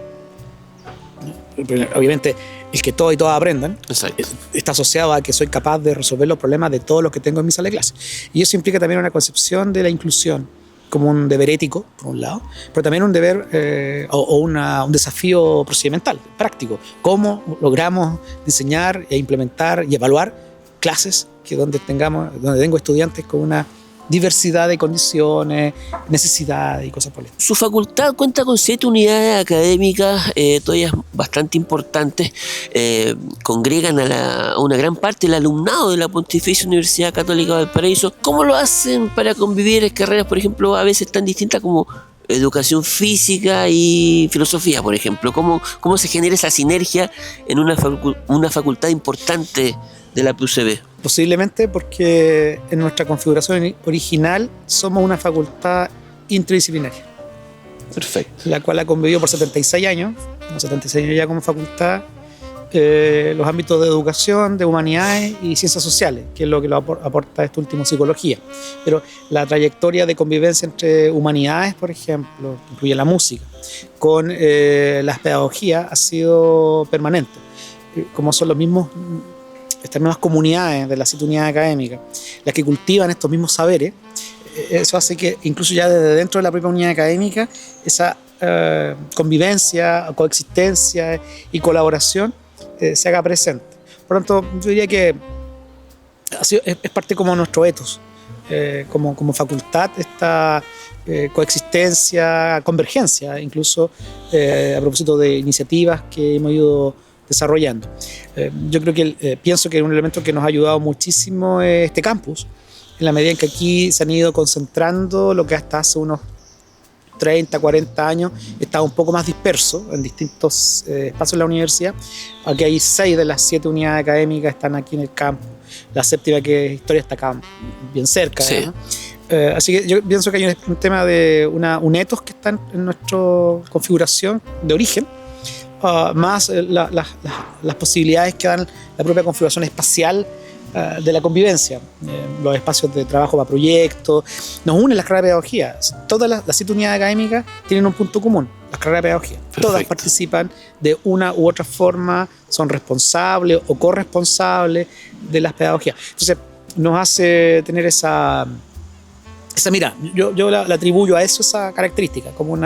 Obviamente, el que todos y todas aprendan está asociado a que soy capaz de resolver los problemas de todos los que tengo en mi sala de clase. Y eso implica también una concepción de la inclusión como un deber ético, por un lado, pero también un deber un desafío procedimental, práctico. ¿Cómo logramos diseñar e implementar y evaluar clases donde tengo estudiantes con una diversidad de condiciones, necesidades y cosas por el estilo? Su facultad cuenta con 7 unidades académicas, todas bastante importantes, congregan a una gran parte del alumnado de la Pontificia Universidad Católica de Valparaíso. ¿Cómo lo hacen para convivir en carreras, por ejemplo, a veces tan distintas como educación física y filosofía, por ejemplo? ¿Cómo se genera esa sinergia en una facultad importante de la PUCB? Posiblemente porque en nuestra configuración original somos una facultad interdisciplinaria. Perfecto. La cual ha convivido por 76 años ya como facultad, los ámbitos de educación, de humanidades y ciencias sociales, que es lo que lo aporta este último, psicología. Pero la trayectoria de convivencia entre humanidades, por ejemplo, que incluye la música, con las pedagogías, ha sido permanente. Como son estas mismas comunidades de la unidad académica las que cultivan estos mismos saberes, eso hace que incluso ya desde dentro de la propia unidad académica esa convivencia, coexistencia y colaboración se haga presente. Por lo tanto, yo diría que es parte como nuestro ethos, como facultad, esta coexistencia, convergencia, incluso a propósito de iniciativas que hemos ido desarrollando. Yo creo que pienso que un elemento que nos ha ayudado muchísimo es este campus, en la medida en que aquí se han ido concentrando lo que hasta hace unos 30, 40 años estaba un poco más disperso en distintos espacios de la universidad. Aquí hay 6 de las 7 unidades académicas están aquí en el campus. La séptima, que es historia, está acá bien cerca. Sí. Así que yo pienso que hay un tema de un ethos que está en nuestra configuración de origen, más las posibilidades que dan la propia configuración espacial de la convivencia, los espacios de trabajo para proyectos. Nos unen las carreras de pedagogía. Todas las 7 unidades académicas tienen un punto común: las carreras de pedagogía. Perfecto. Todas participan de una u otra forma, son responsables o corresponsables de las pedagogías. Entonces nos hace tener esa mira, yo la atribuyo a eso, esa característica, como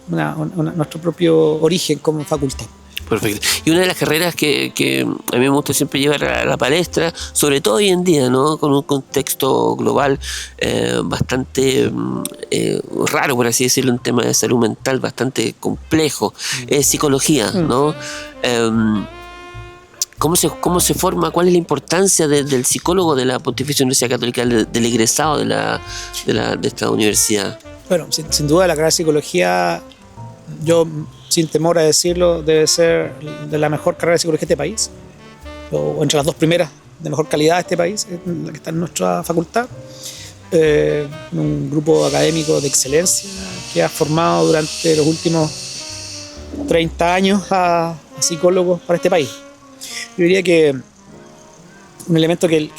nuestro propio origen como facultad. Perfecto. Y una de las carreras que a mí me gusta siempre llevar a la palestra, sobre todo hoy en día, ¿no? Con un contexto global bastante raro, por así decirlo, un tema de salud mental bastante complejo, es psicología, ¿no? ¿Cómo se forma? ¿Cuál es la importancia del psicólogo de la Pontificia Universidad Católica, del egresado de esta universidad? Bueno, sin duda la carrera de psicología, yo sin temor a decirlo, debe ser de la mejor carrera de psicología de este país, o entre las 2 primeras de mejor calidad de este país, la que está en nuestra facultad. Un grupo académico de excelencia que ha formado durante los últimos 30 años a psicólogos para este país. Yo diría que un elemento que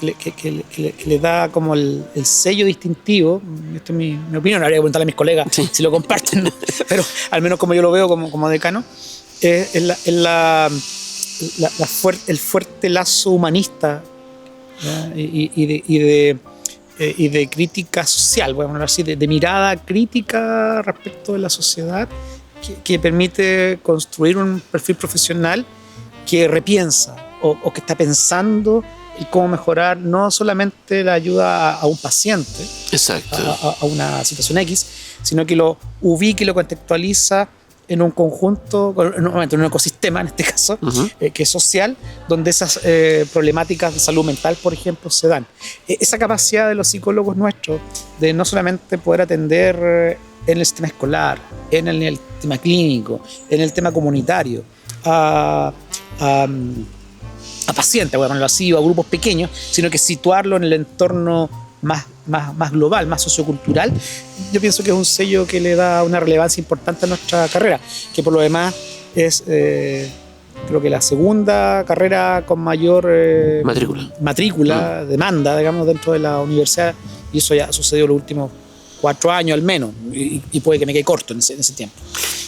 le da como el sello distintivo, esto es mi opinión, habría que preguntarle a mis colegas si lo comparten, ¿no? Pero al menos como yo lo veo como decano, es el fuerte lazo humanista, y de crítica social, voy a ponerlo así, de mirada crítica respecto de la sociedad, que permite construir un perfil profesional que repiensa o que está pensando y cómo mejorar no solamente la ayuda a un paciente, exacto, a una situación X, sino que lo ubica y lo contextualiza en un conjunto, en un ecosistema en este caso, que es social, donde esas problemáticas de salud mental, por ejemplo, se dan. Esa capacidad de los psicólogos nuestros de no solamente poder atender en el sistema escolar, en el tema clínico, en el tema comunitario, a pacientes, voy a ponerlo así, o a grupos pequeños, sino que situarlo en el entorno más global, más sociocultural. Yo pienso que es un sello que le da una relevancia importante a nuestra carrera, que por lo demás es creo que la segunda carrera con mayor matrícula, demanda, digamos, dentro de la universidad, y eso ya ha sucedido en los últimos 4 años al menos, y puede que me quede corto en ese tiempo.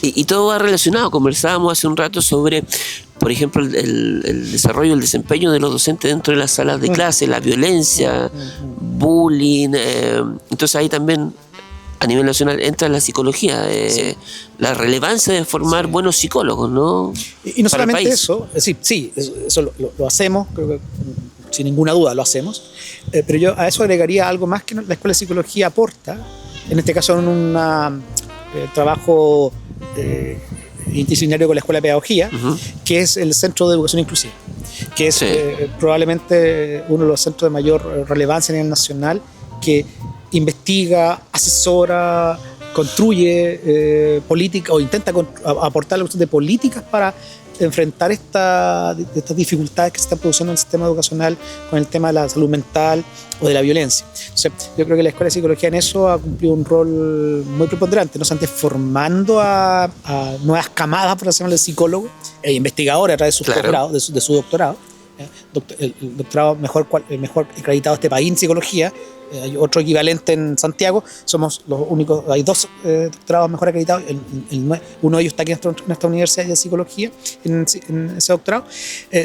Y todo va relacionado. Conversábamos hace un rato sobre, por ejemplo, el desarrollo, el desempeño de los docentes dentro de las salas de clase, la violencia, bullying. Entonces ahí también, a nivel nacional, entra la psicología, la relevancia de formar buenos psicólogos, ¿no? Y no solamente eso, eso lo hacemos, creo que sin ninguna duda lo hacemos, pero yo a eso agregaría algo más que la Escuela de Psicología aporta, en este caso en un trabajo interdisciplinario con la Escuela de Pedagogía, que es el Centro de Educación Inclusiva, que es probablemente uno de los centros de mayor relevancia a nivel nacional, que investiga, asesora, construye política o intenta aportar la cuestión de políticas para enfrentar estas dificultades que se están produciendo en el sistema educacional con el tema de la salud mental o de la violencia. Entonces, yo creo que la Escuela de Psicología en eso ha cumplido un rol muy preponderante, no solamente formando a nuevas camadas, por decirlo, de psicólogos e investigadores a través de sus doctorados, de su doctorado. El doctorado mejor acreditado de este país en psicología. Hay otro equivalente en Santiago, somos los únicos, hay 2 doctorados mejor acreditados, uno de ellos está aquí en nuestra universidad de psicología, en ese doctorado,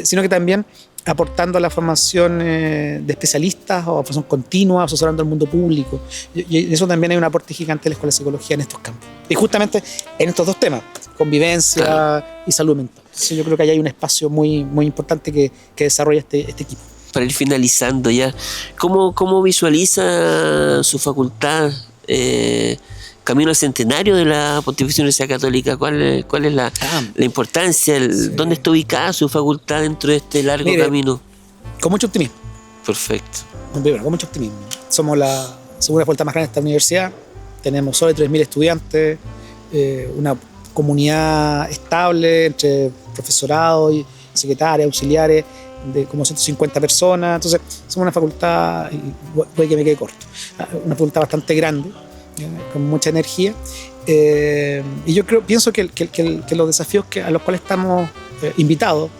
sino que también aportando a la formación de especialistas o a formación continua, asesorando al mundo público, y eso también hay un aporte gigante de la Escuela de Psicología en estos campos, y justamente en estos 2 temas, convivencia y salud mental. Entonces yo creo que ahí hay un espacio muy, muy importante que desarrolla este equipo. Para ir finalizando ya, ¿cómo visualiza su facultad camino al centenario de la Pontificia Universidad Católica? ¿Cuál es la importancia? ¿Dónde está ubicada su facultad dentro de este largo camino? Con mucho optimismo. Perfecto. Primero, con mucho optimismo. Somos la segunda facultad más grande de esta universidad. Tenemos sobre 3.000 estudiantes, una comunidad estable entre profesorado y secretarias, auxiliares, de como 150 personas. Entonces somos una facultad, y puede que me quede corto, una facultad bastante grande, con mucha energía, y yo pienso que los desafíos a los cuales estamos invitados,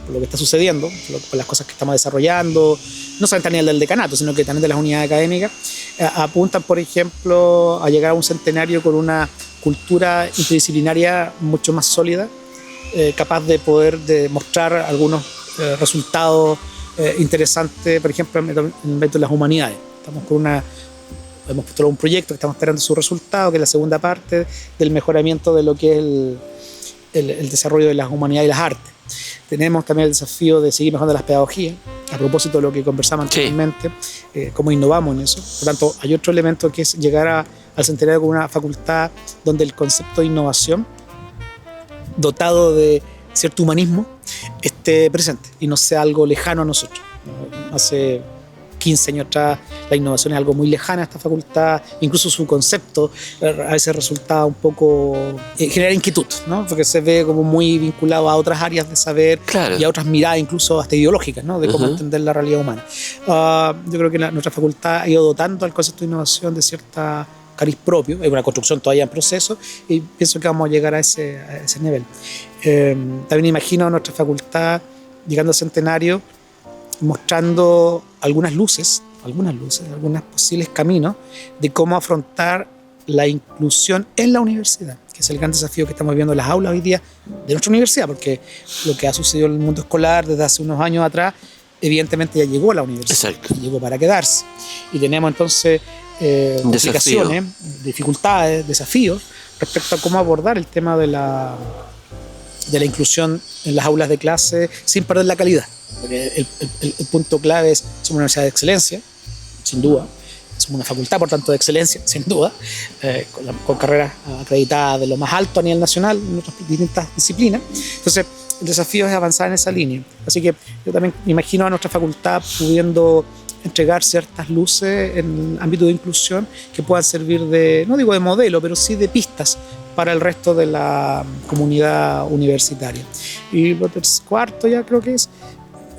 por lo que está sucediendo, por las cosas que estamos desarrollando, no solamente a nivel del decanato, sino que también de las unidades académicas, apuntan, por ejemplo, a llegar a un centenario con una cultura interdisciplinaria mucho más sólida, capaz de poder demostrar algunos resultados interesantes, por ejemplo, en el ámbito de las humanidades. Hemos postulado un proyecto que estamos esperando su resultado, que es la segunda parte del mejoramiento de lo que es el desarrollo de las humanidades y las artes. Tenemos también el desafío de seguir mejorando las pedagogías, a propósito de lo que conversamos anteriormente, cómo innovamos en eso. Por tanto, hay otro elemento que es llegar al centenario con una facultad donde el concepto de innovación, dotado de cierto humanismo, esté presente y no sea algo lejano a nosotros. Hace 15 años atrás la innovación es algo muy lejana a esta facultad, incluso su concepto a veces resulta un poco genera inquietud, ¿no? Porque se ve como muy vinculado a otras áreas de saber y a otras miradas incluso hasta ideológicas, ¿no? De cómo entender la realidad humana. Yo creo que nuestra facultad ha ido dotando al concepto de innovación de cierta cariz propio, es una construcción todavía en proceso y pienso que vamos a llegar a ese nivel. También imagino a nuestra facultad llegando al centenario mostrando algunos posibles caminos de cómo afrontar la inclusión en la universidad, que es el gran desafío que estamos viendo en las aulas hoy día de nuestra universidad, porque lo que ha sucedido en el mundo escolar desde hace unos años atrás evidentemente ya llegó a la universidad. Exacto. Y llegó para quedarse, y tenemos entonces complicaciones, dificultades, desafíos respecto a cómo abordar el tema de la inclusión en las aulas de clase sin perder la calidad. Porque el punto clave es: somos una universidad de excelencia, sin duda, somos una facultad, por tanto, de excelencia, sin duda, con carreras acreditadas de lo más alto a nivel nacional en nuestras distintas disciplinas. Entonces, el desafío es avanzar en esa línea. Así que yo también me imagino a nuestra facultad pudiendo entregar ciertas luces en el ámbito de inclusión que puedan servir no digo de modelo, pero sí de pistas para el resto de la comunidad universitaria. Y lo cuarto ya creo que es,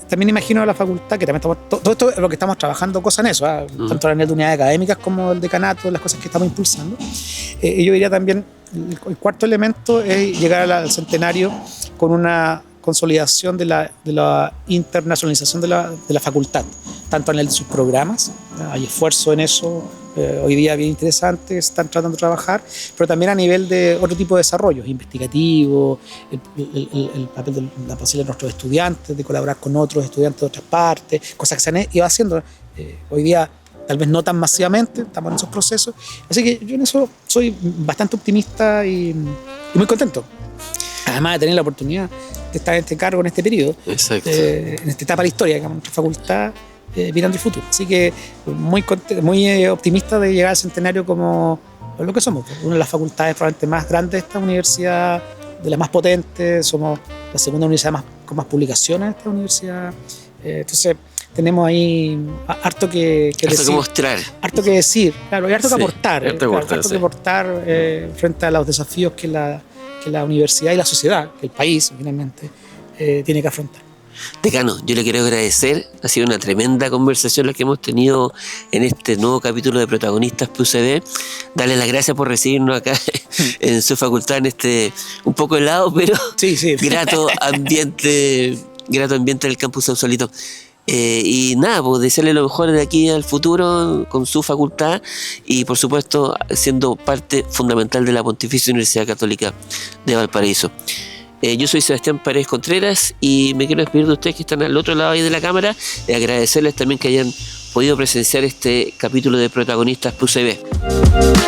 también imagino a la facultad, que también todo esto es lo que estamos trabajando, cosas en eso, tanto a nivel de unidades académicas como el decanato, las cosas que estamos impulsando. Y yo diría también, el cuarto elemento es llegar al centenario con una consolidación de la internacionalización de la facultad, tanto en sus programas, hay esfuerzo en eso, hoy día bien interesante, se están tratando de trabajar, pero también a nivel de otro tipo de desarrollos, investigativos, el papel de la posibilidad de nuestros estudiantes, de colaborar con otros estudiantes de otras partes, cosas que se han ido haciendo hoy día, tal vez no tan masivamente, estamos en esos procesos, así que yo en eso soy bastante optimista y muy contento. Además de tener la oportunidad de estar en este cargo en este periodo, en esta etapa de la historia, digamos, nuestra facultad mirando el futuro. Así que muy optimista de llegar al centenario como lo que somos, una de las facultades probablemente más grandes de esta universidad, de las más potentes, somos la segunda universidad con más publicaciones de esta universidad. Entonces tenemos ahí harto que decir, mostrar, harto que decir, claro, y harto que aportar, harto que aportar frente a los desafíos que la universidad y la sociedad, que el país finalmente tiene que afrontar. Decano, yo le quiero agradecer, ha sido una tremenda conversación la que hemos tenido en este nuevo capítulo de Protagonistas PUCB. Darle las gracias por recibirnos acá en su facultad, en este un poco helado, pero sí. grato ambiente del campus Sausalito. Y nada, pues desearle lo mejor de aquí al futuro con su facultad y por supuesto siendo parte fundamental de la Pontificia Universidad Católica de Valparaíso. Yo soy Sebastián Paredes Contreras y me quiero despedir de ustedes que están al otro lado ahí de la cámara y agradecerles también que hayan podido presenciar este capítulo de Protagonistas PUCB.